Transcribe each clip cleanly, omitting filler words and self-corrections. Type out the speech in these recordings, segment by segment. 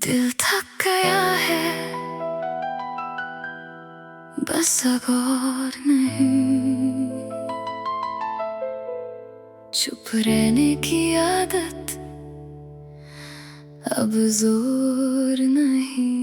दिल थक गया है, बस अब और नहीं। चुप रहने की आदत अब जोर नहीं।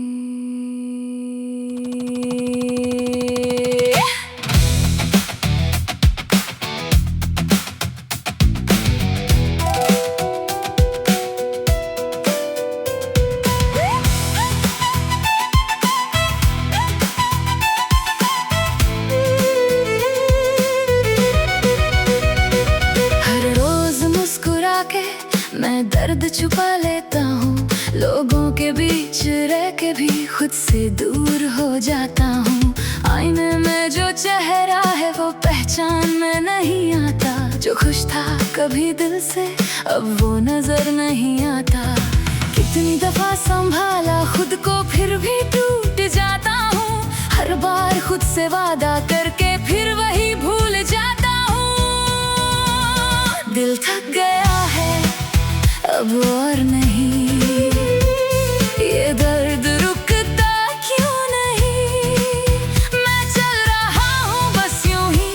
मैं दर्द छुपा लेता हूँ, लोगों के बीच रह के भी खुद से दूर हो जाता हूँ। आईने में जो चेहरा है वो पहचान में नहीं आता। जो खुश था कभी दिल से अब वो नजर नहीं आता। कितनी दफा संभाला खुद को फिर भी टूट जाता हूँ। हर बार खुद से वादा करके फिर वही भूल जाता हूँ। दिल थक गया है अब और नहीं, ये दर्द रुकता क्यों नहीं। मैं चल रहा हूँ बस यूं ही,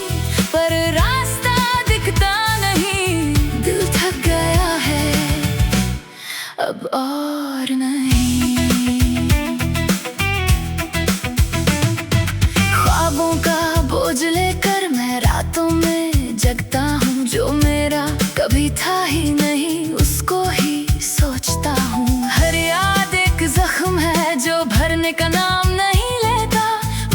पर रास्ता दिखता नहीं। दिल थक गया है अब और नहीं। ख्वाबों का बोझ लेकर मैं रातों में जगता हूँ। जो मेरा कभी था ही नहीं उसको ही सोचता हूँ। हर याद एक जख्म है जो भरने का नाम नहीं लेता।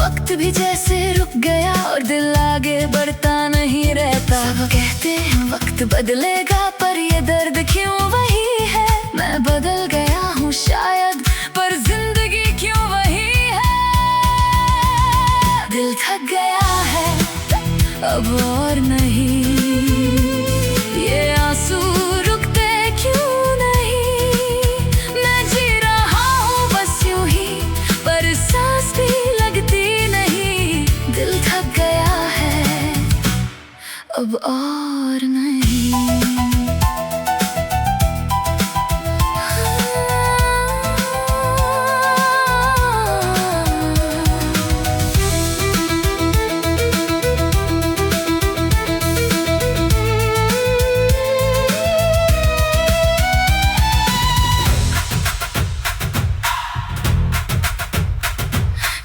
वक्त भी जैसे रुक गया और दिल आगे बढ़ता नहीं रहता। सब कहते हैं वक्त बदलेगा पर ये दर्द क्यों वही है। मैं बदल गया हूँ शायद पर जिंदगी क्यों वही है। दिल थक गया है अब और नहीं, ये आंसू रुकते क्यों नहीं। मैं जी रहा हूँ बस यूं ही, पर सांस भी लगती नहीं। दिल थक गया है अब और नहीं।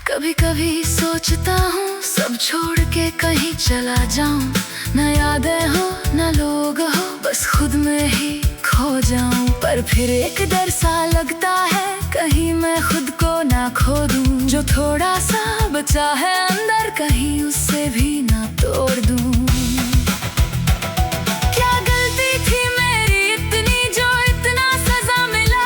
कभी कभी सोचता हूँ सब छोड़ के कहीं चला जाऊं। न यादें हो न लोग हो, बस खुद में ही खो जाऊं। पर फिर एक डर सा लगता है कहीं मैं खुद को ना खो दूं। जो थोड़ा सा बचा है अंदर कहीं उससे भी ना तोड़ दूं। क्या गलती थी मेरी इतनी जो इतना सजा मिला।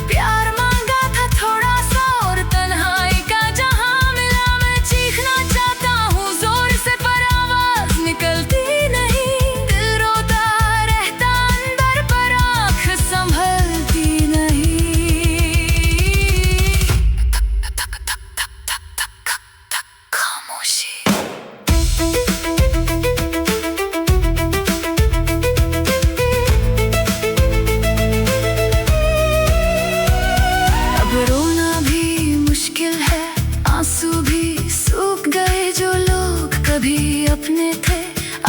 प्यार मांगा था थोड़ा सा और तन्हाई का जहां मिला। मैं चीखना चाहता हूँ जोर से पर आवाज निकलती नहीं। दिल रोता रहता अंदर पर आँख संभलती नहीं। खामोशी। अब रोना भी मुश्किल है, आंसू भी सूख गए। जो लोग कभी अपने थे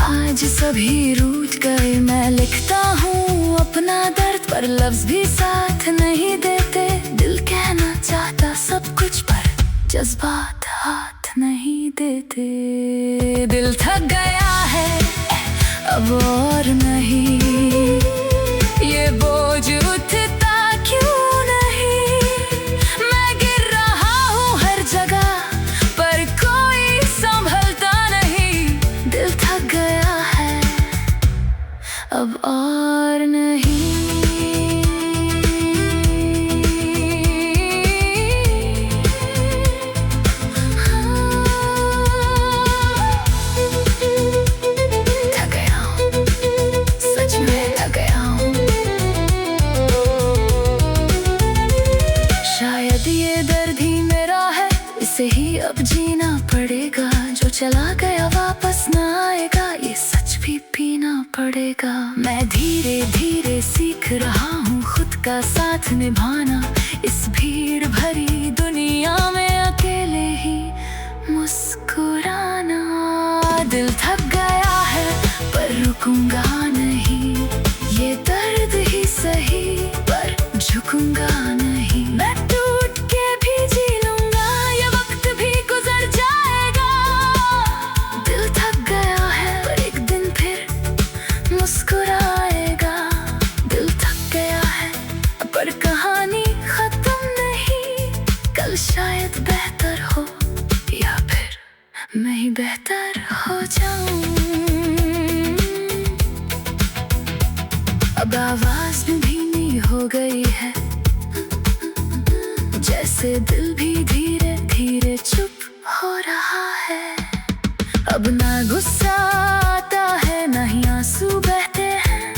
आज सभी रूठ गए। मैं लिखता हूँ अपना दर्द पर लफ्ज भी साथ नहीं देते। दिल कहना चाहता सब कुछ पर जज्बात हाथ नहीं देते। दिल थक गया है अब और नहीं, ये बोझ उठता क्यों नहीं। मैं गिर रहा हूँ हर जगह पर कोई संभलता नहीं। दिल थक गया है अब और नहीं। थक गया हूँ, सच में थक गया हूँ। शायद ये दर्द ही मेरा है, इसे ही अब जीना पड़ेगा। जो चला गया वापस ना आएगा, ये सच भी पीना पड़ेगा। मैं धीरे धीरे सीख रहा हूँ खुद का साथ निभाना। इस भीड़ भरी दुनिया में अकेले ही मुस्कुराना। दिल थक गया है पर रुकूंगा नहीं, ये दर्द ही सही पर झुकूंगा नहीं। मैं टूट के भी जी लूंगा, ये वक्त भी गुजर जाएगा। दिल थक गया है पर एक दिन फिर मुस्कुराएगा। दिल थक गया है पर कहानी खत्म नहीं, कल शायद बेहतर हो या फिर मैं ही बेहतर हो जाऊं। अब आवाज में धीमी हो गई है, जैसे दिल भी धीरे धीरे चुप हो रहा है। अब ना गुस्सा आता है ना ही आंसू बहते हैं,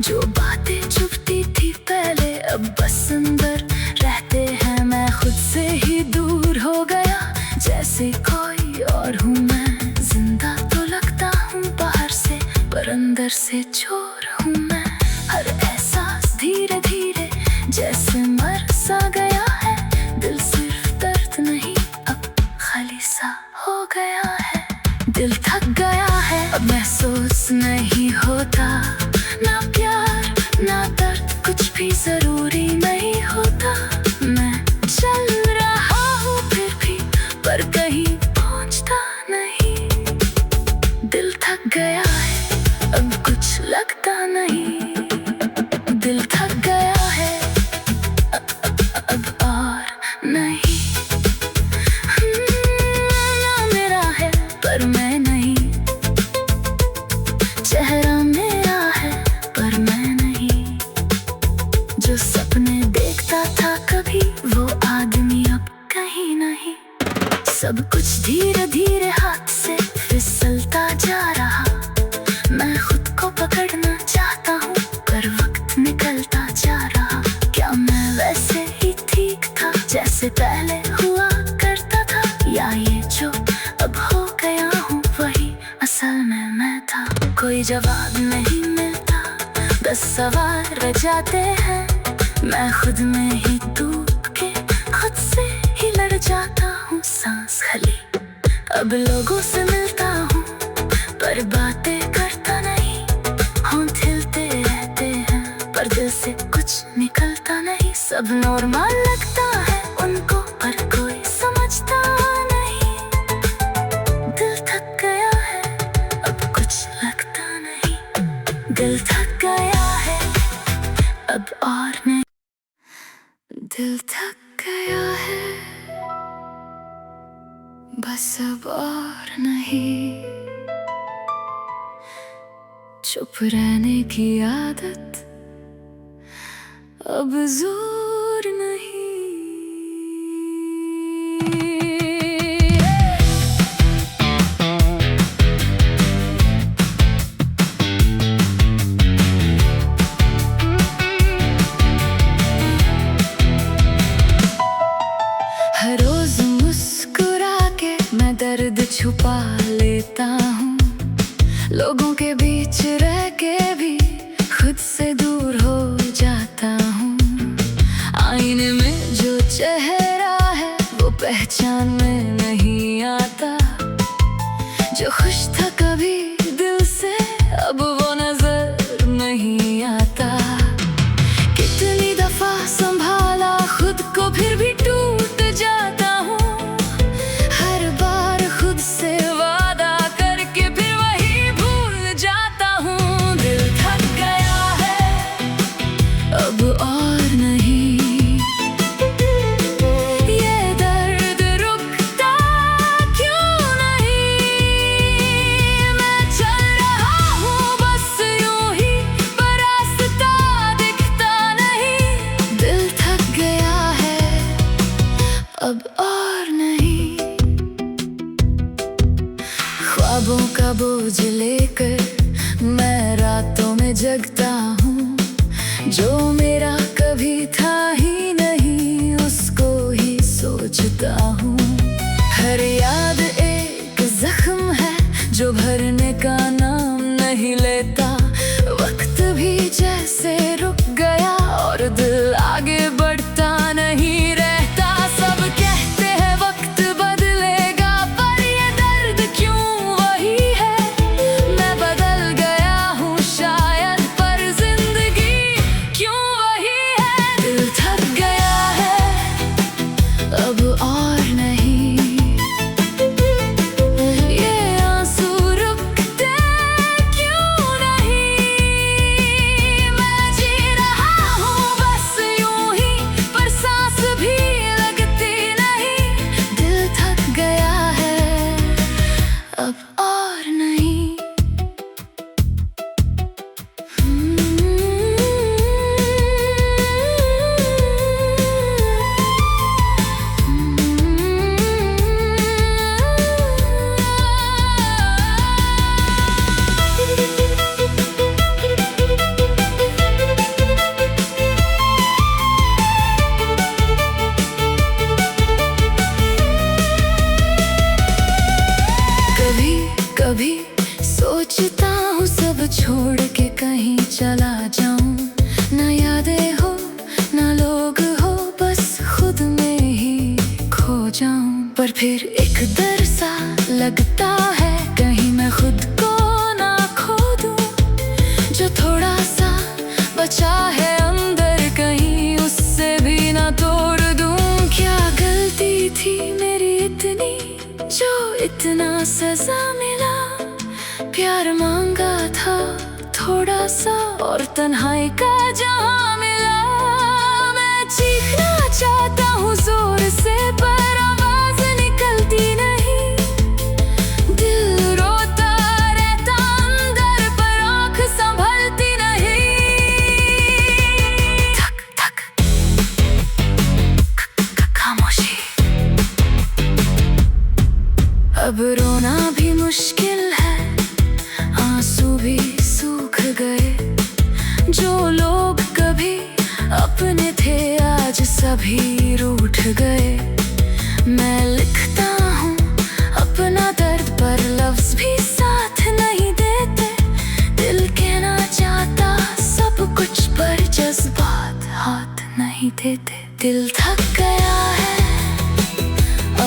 जो बातें चुभती थी पहले अब बस अंदर रहते हैं। मैं खुद से ही दूर हो गया, जैसे कोई और हूँ मैं। जिंदा तो लगता हूँ बाहर से पर अंदर से चोर हूँ मैं। हर एहसास धीरे धीरे जैसे मर सा गया है। दिल सिर्फ दर्द नहीं अब खाली सा हो गया है। दिल थक गया है अब महसूस नहीं होता, ना प्यार ना दर्द कुछ भी जरूरी नहीं होता। मैं चल रहा हूँ फिर भी पर कहीं पहुँचता नहीं। दिल थक गया है अब कुछ लगता नहीं। दिल थक गया है अब और नहीं। ना मेरा है पर मैं नहीं, चेहरा मेरा है पर मैं नहीं। जो सपने देखता था कभी वो आदमी अब कहीं नहीं। सब कुछ धीरे धीरे हाथ से फिसलता जा रहा। मैं खुद को पकड़ना चाहता हूँ पर वक्त निकलता जा रहा। क्या मैं वैसे ही ठीक था जैसे पहले हुआ करता था, या ये जो अब हो गया हूँ वही असल में मैं था। कोई जवाब नहीं मिलता, बस सवाल रह जाते हैं। मैं खुद में ही डूब के खुद से ही लड़ जाता हूँ। सांस खाली अब लोगों से मिलता हूँ पर बातें करता नहीं। होंठ हिलते रहते हैं पर दिल से कुछ निकलता नहीं। सब नॉर्मल लगता है उनको पर कोई समझता नहीं। दिल थक गया है अब कुछ लगता नहीं। दिल थक गया है अब और नहीं। दिल थक गया है बस अब और नहीं। चुप रहने की आदत अब जोर नहीं। हर रोज मुस्कुरा के मैं दर्द छुपा लेता हूँ। लोगों के बीच रह के भी खुद से दूर हो जाता हूँ। आईने में जो चेहरा है वो पहचान में नहीं आता। जो खुश था कभी दिल से अब वो नजर नहीं आता। कितनी दफा संभाला खुद को फिर भी टूट जाता हूँ। हर बार खुद से वादा करके फिर वही भूल जाता हूँ। दिल थक गया है अब और नहीं। ये दर्द रुकता क्यों नहीं। मैं चल रहा हूँ बस यूं ही पर रास्ता दिखता नहीं। दिल थक गया है अब और नहीं। ख्वाबों का बोझ लेकर मैं रातों में जगता हूँ। जो मेरा कभी था ही नहीं उसको ही सोचता हूँ। हर याद एक जख्म है जो भरने का नाम नहीं लेता। वक्त भी जैसे रुक गया और दिल आगे बढ़ता नहीं। फिर एक डर सा लगता है कहीं मैं खुद को ना खो दूं। जो थोड़ा सा बचा है अंदर कहीं उससे भी ना तोड़ दूं। क्या गलती थी मेरी इतनी जो इतना सजा मिला। प्यार मांगा था थोड़ा सा और तन्हाई का जहां मिला। मैं चीखना चाहता हूँ जोर से पर आवाज निकलती नहीं। दिल रोता रहता अंदर पर आँख संभलती नहीं। धक धक खामोशी। अब रोना भी मुश्किल है, आंसू भी सूख गए। जो लोग कभी अपने थे आज सभी रूठ गए। मैं लिखता हूँ अपना दर्द पर लफ्ज भी साथ नहीं देते। दिल कहना चाहता सब कुछ पर जज्बात हाथ नहीं देते। दिल थक गया है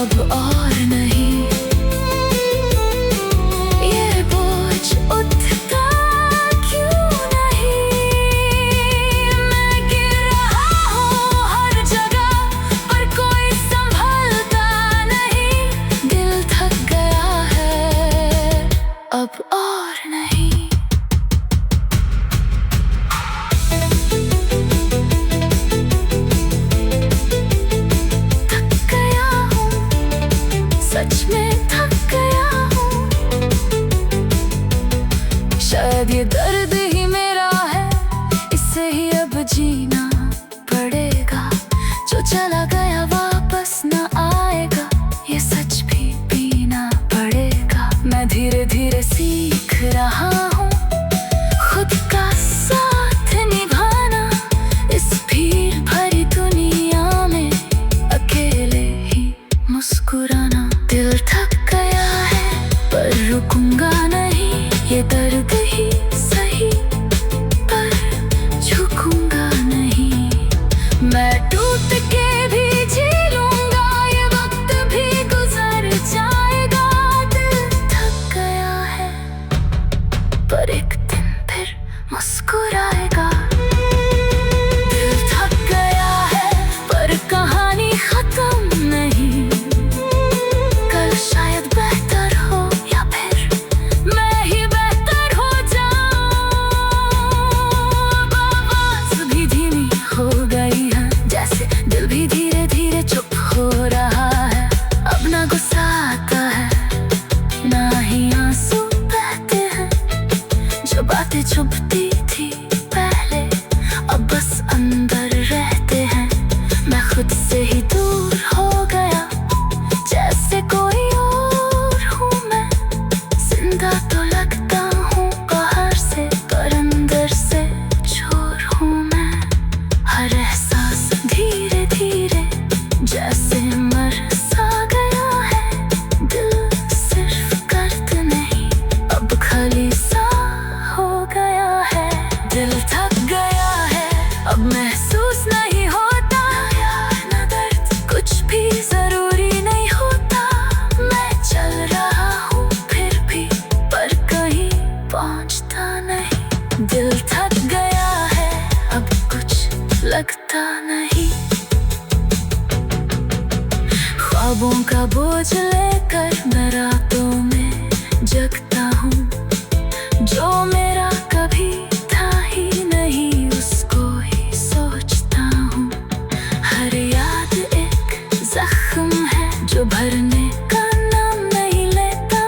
अब और नहीं। अब और नहीं। थक गया हूँ, सच में थक गया हूँ। शायद ये दर्द ही मेरा है, इससे ही अब जीना पड़ेगा। जो चला गया वापस ना आएगा, ये सच भी पीना पड़ेगा। मैं धीरे धीरे सीख रहा हूँ खुद का साथ निभाना। इस भीड़ भरी दुनिया में अकेले ही मुस्कुराना। दिल थक गया है पर रुकूंगा नहीं। ये दर्द ही सही पर झुकूंगा नहीं। मैं टूट के भी जी लूंगा, ये वक्त भी गुजर जाएगा। पर एक दिन फिर मुस्कुराएगा। दिल थक गया है पर कहानी खत्म नहीं। कल शायद बेहतर हो या फिर मैं ही बेहतर हो जाऊं। आवाज भी धीमी हो गई है, जैसे दिल भी धीरे धीरे चुप हो रहा है। अब ना गुस्सा आता है ना ही आंसू बहते हैं। जो बातें छुपती थी पहले अब बस अंदर रहते हैं। मैं खुद से ही दूर हो गया जैसे कोई और हूँ मैं। जिंदा तो लगता हूँ बाहर से पर अंदर से चोर हूँ मैं। हर एहसास धीरे धीरे जैसे मर सा गया है। दिल सिर्फ दर्द नहीं अब खाली सा हो गया है। दिल थक गया है अब महसूस नहीं होता। ना दर्द कुछ भी जरूरी नहीं होता। मैं चल रहा हूँ फिर भी पर कहीं पहुँचता नहीं। दिल थक गया है अब कुछ लगता नहीं। ख्वाबों का बोझ लेकर मैं रातों में जगता हूँ। जो मेरा कभी था ही नहीं उसको ही सोचता हूँ। हर याद एक जख्म है जो भरने का नाम नहीं लेता।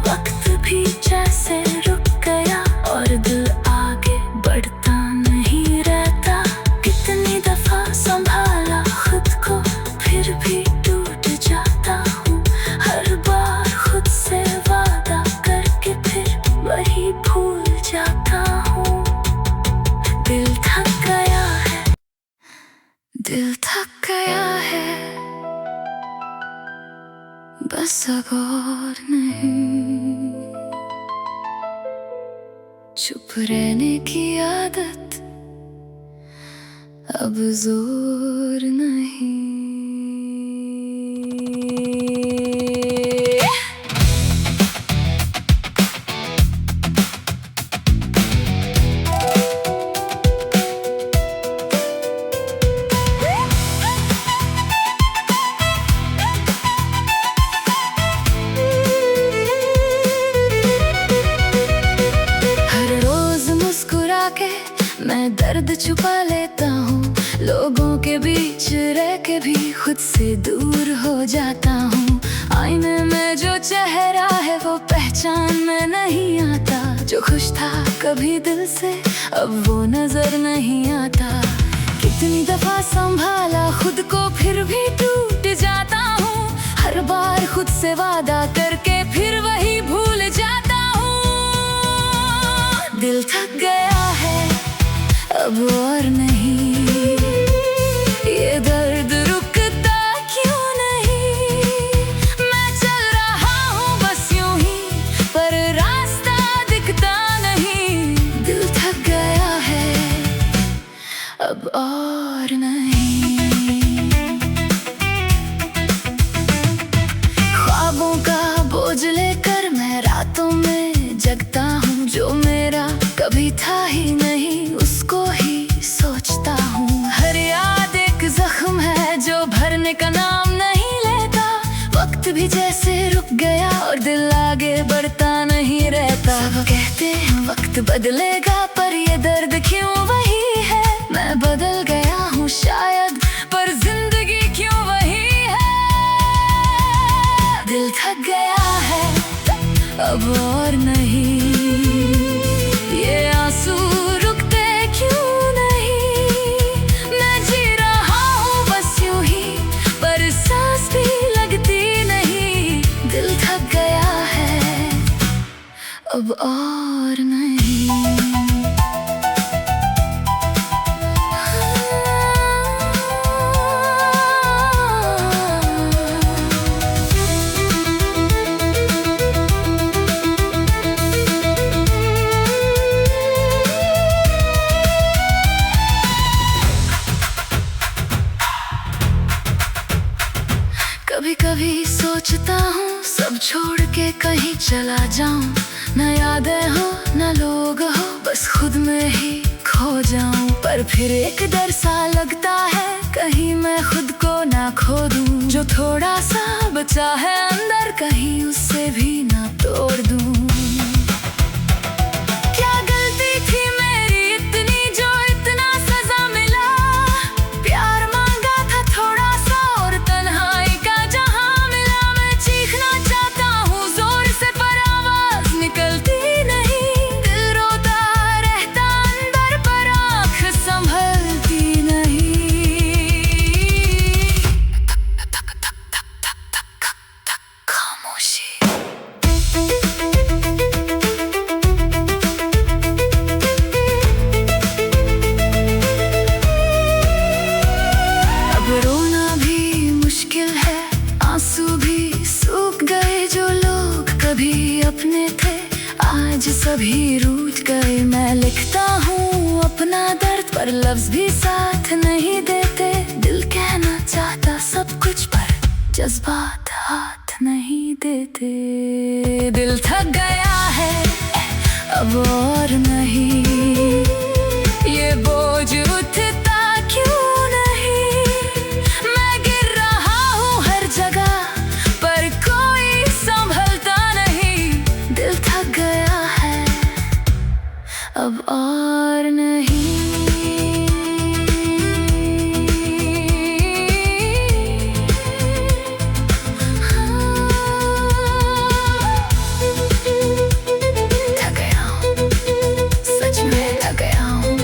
वक्त भी जैसे रुक गया और दिल आगे बढ़ता नहीं रहता। कितनी दफा संभाला खुद को फिर भी टूट जाता हूँ। हर बार खुद से वादा करके फिर वही भूल जाता हूँ। दिल थक गया है, दिल थक गया है बस अब और नहीं। चुप रहने की आदत अब जोर नहीं। बीच रह के भी खुद से दूर हो जाता हूँ। आईने में जो चेहरा है वो पहचान में नहीं आता। जो खुश था कभी दिल से अब वो नजर नहीं आता। कितनी दफा संभाला खुद को फिर भी टूट जाता हूँ। हर बार खुद से वादा करके फिर वही भूल जाता हूँ। दिल थक गया है अब और नहीं, ये दर्द रुकता क्यों नहीं। मैं चल रहा हूँ बस यूं ही पर रास्ता दिखता नहीं। दिल थक गया है अब और नहीं। ख्वाबों का बोझ लेकर मैं रातों में जगता हूँ। जो मेरा कभी था ही नहीं उसको ही सोचता हूँ। हर याद एक जख्म है जो भरने का नाम नहीं लेता। वक्त भी जैसे रुक गया और दिल आगे बढ़ता नहीं रहता। सब कहते हैं वक्त बदलेगा पर ये दर्द क्यों वही है। मैं बदल गया हूँ शायद पर जिंदगी क्यों वही है। दिल थक गया है अब और नहीं, ये आंसू रुकते क्यों नहीं। मैं जी रहा हूँ बस यूं ही पर सांस भी लगती नहीं। दिल थक गया है अब और नहीं। कभी कभी सोचता हूँ सब छोड़ के कहीं चला जाऊं। न यादें हो न लोग हो बस खुद में ही खो जाऊं। पर फिर एक डर सा लगता है कहीं मैं खुद को ना खो दूं। जो थोड़ा सा बचा है अंदर कहीं उससे भी ना तोड़ दूं। क्या गलती थी मेरी इतनी जो इतना सजा मिला। प्यार मांगा था थोड़ा सा और तन्हाई का जहां मिला। मैं चीखना चाहता हूँ जोर से पर आवाज निकलती नहीं। दिल रोता रहता अंदर पर आँख संभलती नहीं। खामोशी। अब रोना भी मुश्किल है, आंसू भी सूख गए। जो लोग कभी अपने थे आज सभी रूठ गए। मैं लिखता हूँ अपना दर्द पर लफ्ज भी साथ नहीं देते। दिल कहना चाहता सब कुछ पर जज्बात हाथ नहीं देते। दिल थक गया है अब और नहीं, ये बोझ उठता क्यों नहीं। मैं गिर रहा हूँ हर जगह पर कोई संभलता नहीं। दिल थक गया है अब और नहीं। थक गया हूँ, सच में थक गया हूँ।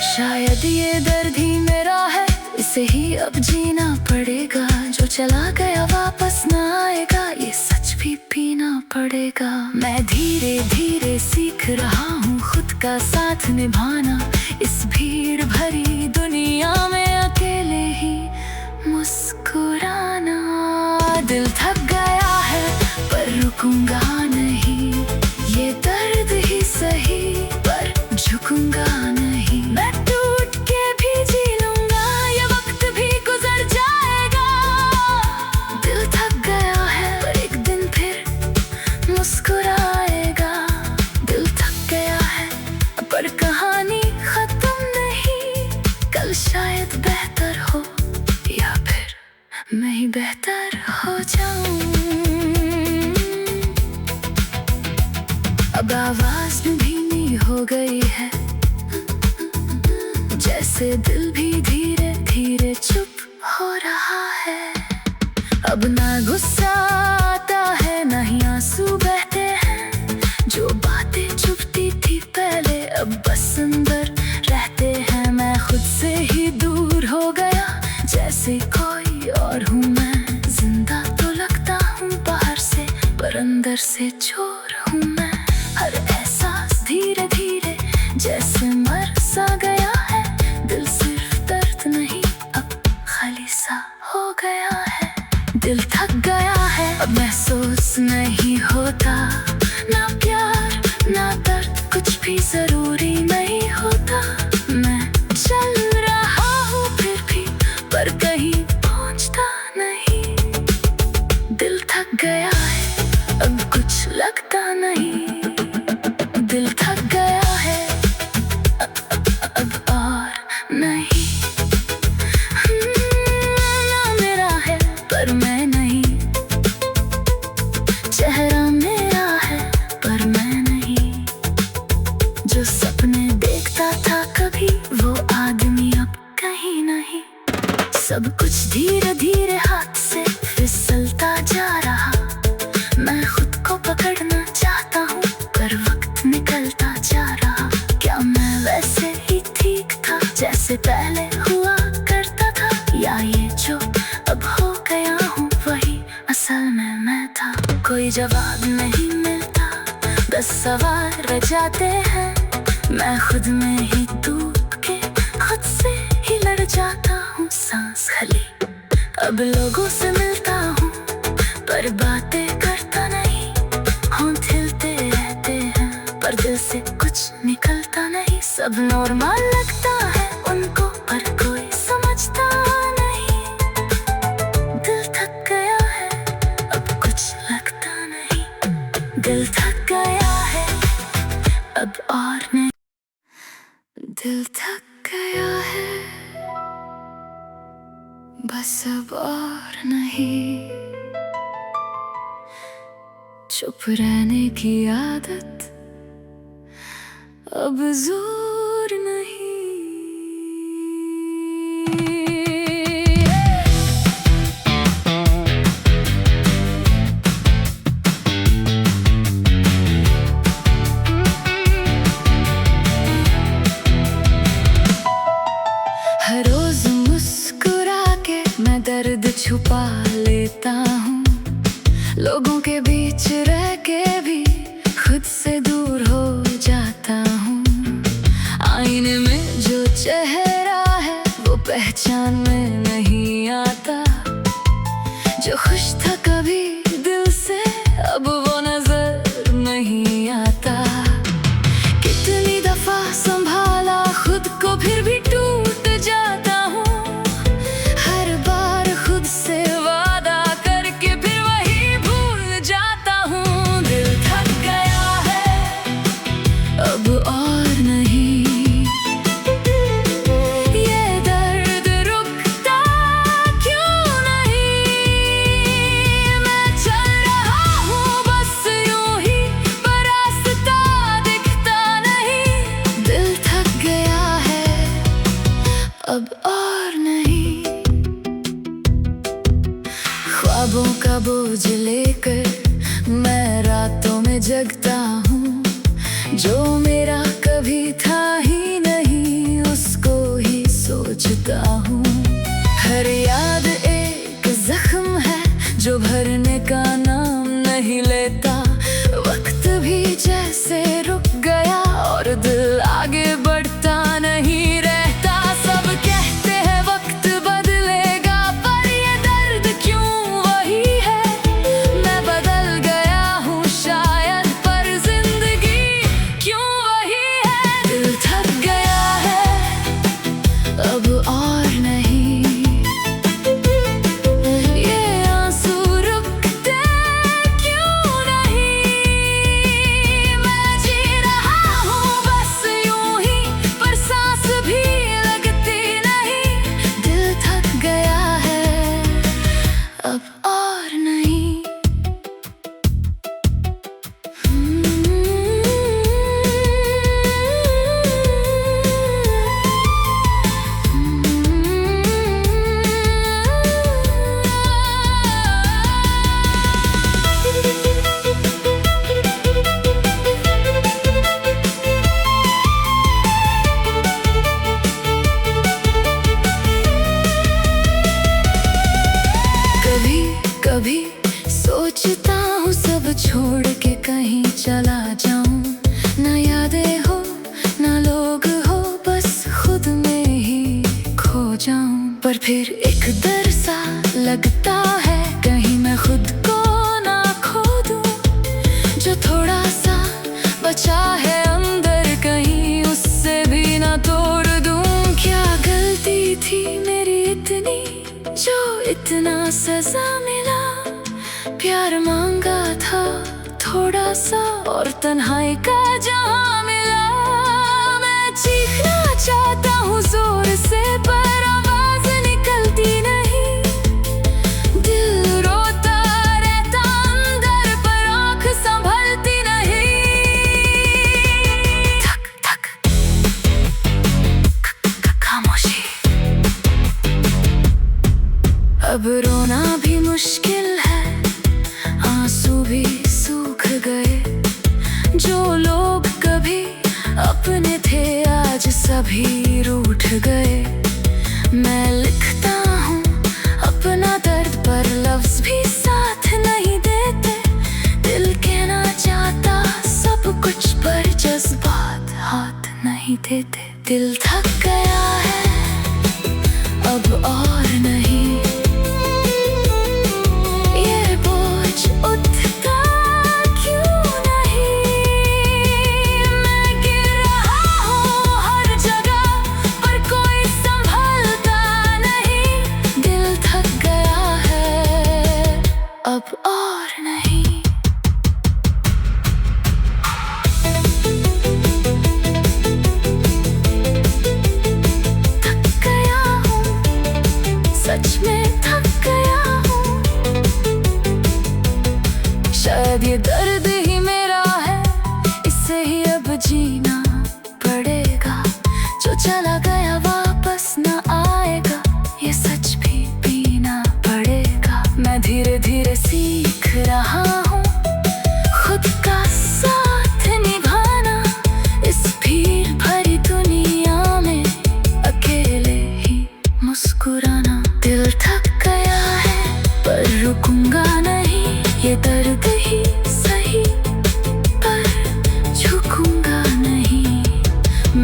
शायद ये दर्द ही मेरा है, इसे ही अब जीना पड़ेगा। जो चला गया वापस ना आएगा, ये सच भी पीना पड़ेगा। मैं धीरे धीरे सीख रहा हूँ खुद का साथ निभाना। इस भीड़ भरी दुनिया में अकेले ही मुस्कुराना। दिल थक गया है पर रुकूंगा नहीं, ये दर्द ही सही पर झुकूंगा नहीं। मैं टूट के भी जी लूंगा, ये वक्त भी गुजर जाएगा। दिल थक गया है पर एक दिन फिर मुस्कुराएगा। दिल थक गया है पर कहानी खत्म नहीं। कल शायद बेहतर हो या फिर मैं ही बेहतर हो जाऊं। अब आवाज भी धीमी हो गई है, जैसे दिल भी धीरे धीरे चुप हो रहा है। अब ना गुस्सा आता है, ना ही आंसू बहते हैं। जो बातें चुभती थी पहले अब बस अंदर रहते हैं। मैं खुद से ही दूर हो गया, जैसे कोई और हूँ मैं। जिंदा तो लगता हूँ बाहर से, पर अंदर से चोर हूँ मैं। हर एहसास धीरे धीरे जैसे मर सा गया है। दिल सिर्फ दर्द नहीं, अब खाली सा हो गया है। दिल थक गया है, अब महसूस नहीं होता। ना प्यार ना दर्द, कुछ भी जरूरी नहीं होता। मैं चल रहा हूँ फिर भी, पर कहीं पहुँचता नहीं। दिल थक गया है, अब कुछ लगता नहीं। दिल थक गया है, अब और नहीं। ना मेरा है पर मैं नहीं, चेहरा मेरा है पर मैं नहीं। जो सपने देखता था कभी, वो आदमी अब कहीं नहीं। सब कुछ धीरे धीरे हाथ से फिसलता जा रहा। मैं खुद को पकड़ना चाहता हूँ, पर वक्त निकलता जा रहा। क्या मैं वैसे ही ठीक था जैसे पहले हुआ करता था, या ये जो अब हो गया हूँ वही असल में मैं था। कोई जवाब नहीं मिलता, बस सवाल रह जाते हैं। मैं खुद में ही डूब के खुद से ही लड़ जाता हूँ। सांस खाली, अब लोगों से मिलता हूँ, पर बातें करता नहीं। होंठ हिलते रहते हैं, पर दिल से कुछ निकलता नहीं। सब नॉर्मल लगता है उनको, पर कोई समझता नहीं। दिल थक गया है, अब कुछ लगता नहीं। दिल थक गया है, अब और नहीं। दिल थक गया है, बस अब और नहीं। चुप रहने की आदत अब जोर नहीं। हर रोज मुस्कुरा के मैं दर्द छुपा लेता हूँ। लोगों के बीच रह के भी खुद से दूर हो जाता हूँ। आईने में जो चेहरा है वो पहचान में नहीं आता। जो खुश था कभी दिल से, अब वो नजर नहीं आता। कितनी दफा संभाला खुद को, फिर भी टूट जाता हूँ। हर बार खुद से वादा करके फिर वही भूल जाता हूँ। दिल थक गया है, अब और नहीं। ये दर्द रुकता क्यों नहीं। मैं चल रहा हूँ बस यूं ही, पर रास्ता दिखता नहीं। दिल थक गया है, अब और नहीं। ख्वाबों का बोझ लेकर मैं रातों में जगता हूँ। जो मेरा कभी था ही नहीं, उसको ही सोचता हूँ। हर याद एक जख्म है जो भरने का नाम नहीं लेता। वक्त भी जैसे रुक गया और दिल आगे बढ़ता नहीं रहता। सब कहते हैं वक्त बदलेगा, पर ये दर्द क्यों वही है। मैं बदल गया हूँ शायद, पर जिंदगी क्यों वही जाऊं, पर फिर एक डर सा लगता है कहीं मैं खुद को ना खो दूं। जो थोड़ा सा बचा है अंदर कहीं उससे भी ना तोड़ दूं। क्या गलती थी मेरी इतनी जो इतना सजा मिला। प्यार मांगा था थोड़ा सा और तन्हाई का जहां मिला। मैं चीखना चाहता हूँ जोर से पर आवाज निकलती नहीं। दिल रोता रहता अंदर पर आँख संभलती नहीं। थक थक खामोशी। अब रोना भी मुश्किल है, आंसू भी सूख गए। जो लोग कभी अपने थे आज सभी रूठ गए। मैं लिखता हूँ अपना दर्द पर लफ्ज भी साथ नहीं देते। दिल कहना चाहता सब कुछ पर जज्बात हाथ नहीं देते। दिल थक गया है अब और नहीं। अब और नहीं। थक गया हूँ, सच में थक गया हूँ। शायद ये दर्द ही मेरा है, इससे ही अब जीना पड़ेगा। जो चला गया वापस ना आएगा, ये सच भी पीना पड़ेगा। मैं धीरे धीरे सीख रहा हूँ खुद का साथ निभाना। इस भीड़ भरी दुनिया में अकेले ही मुस्कुराना। दिल थक गया है पर रुकूंगा नहीं। ये दर्द ही सही पर झुकूंगा नहीं।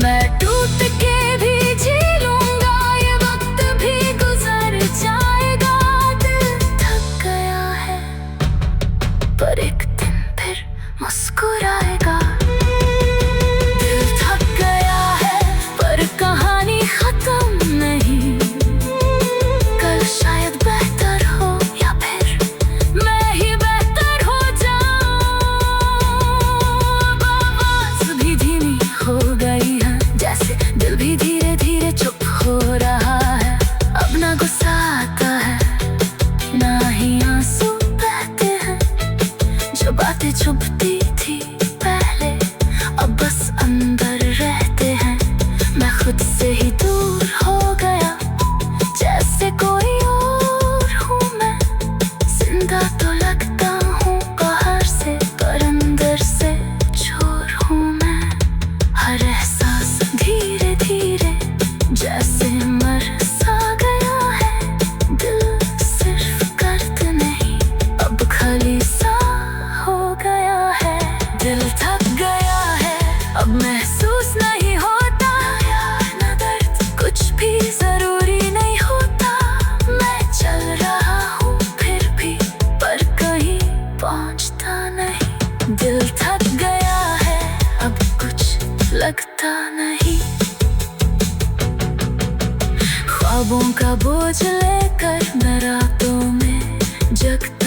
मैं टूट के भी जी लूंगा, ये वक्त भी गुजर जाएगा। पर एक दिन फिर मुस्कुराएगा। दिल थक गया है पर कहानी खत्म नहीं। कल शायद बेहतर हो या फिर मैं ही बेहतर हो जाऊं। आवाज भी धीमी हो गई है, जैसे दिल भी धीरे धीरे चुप हो रहा है। अब ना गुस्सा आता है ना ही आंसू बातें छुपती थी पहले, अब बस अंदर रहते हैं। मैं खुद से ही दूर हो गया, जैसे कोई और हूँ मैं। जिंदा तो लगता हूँ बाहर से, पर अंदर से चोर हूँ मैं। हर एहसास धीरे धीरे जैसे मर सा गया है। दिल सिर्फ दर्द नहीं, अब खाली सा हो गया है। दिल थक गया है अब महसूस नहीं होता। यार ना दर्द कुछ भी जरूरी नहीं होता। मैं चल रहा हूँ फिर भी पर कहीं पहुँचता नहीं। दिल थक गया है अब कुछ लगता नहीं। ख्वाबों का बोझ लेकर मैं रातों में जगता